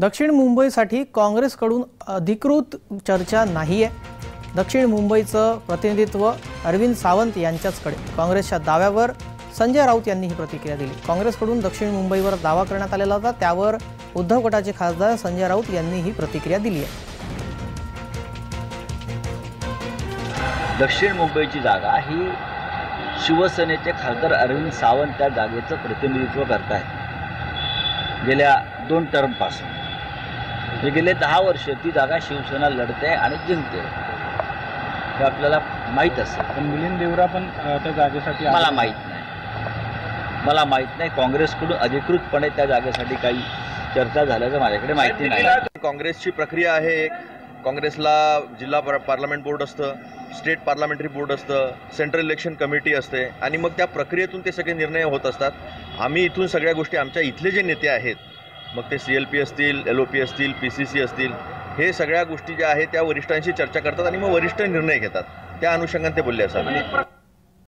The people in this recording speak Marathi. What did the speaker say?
दक्षिण मुंबईसाठी काँग्रेसकडून अधिकृत चर्चा नाहीये। दक्षिण मुंबईचं प्रतिनिधित्व अरविंद सावंत यांच्याचकडे। काँग्रेसच्या दाव्यावर संजय राऊत यांनी ही प्रतिक्रिया दिली। काँग्रेसकडून दक्षिण मुंबईवर दावा करण्यात आलेला होता, त्यावर उद्धव गटाचे खासदार संजय राऊत यांनी ही प्रतिक्रिया दिली आहे। दक्षिण मुंबईची जागा ही शिवसेनेचे खासदार अरविंद सावंत त्या जागेचं प्रतिनिधित्व करत आहेत गेल्या 2 टर्मपासून। हे गेले 10 वर्ष ती जागा शिवसेना लढते आणि जिंकते, हे आपल्याला माहीत असेल। पण मिलिंद देवरा पण त्या जागेसाठी मला माहीत नाही काँग्रेसकडून अधिकृतपणे त्या जागेसाठी काही चर्चा झाल्याचं माझ्याकडे माहिती नाही। काँग्रेसची प्रक्रिया आहे। काँग्रेसला जिल्हा पार्लमेंट बोर्ड असतं, स्टेट पार्लमेंटरी बोर्ड असतं, सेंट्रल इलेक्शन कमिटी असते आणि मग त्या प्रक्रियेतून ते सगळे निर्णय होत असतात। आम्ही इथून सगळ्या गोष्टी आमच्या इथले जे नेते आहेत, मग ते CLP असतील, LOP असतील, PCC असतील, हे सगळ्या गोष्टी ज्या आहेत त्या वरिष्ठांशी चर्चा करतात आणि मग वरिष्ठ निर्णय घेतात। त्या अनुषंगाने ते बोलले असावे।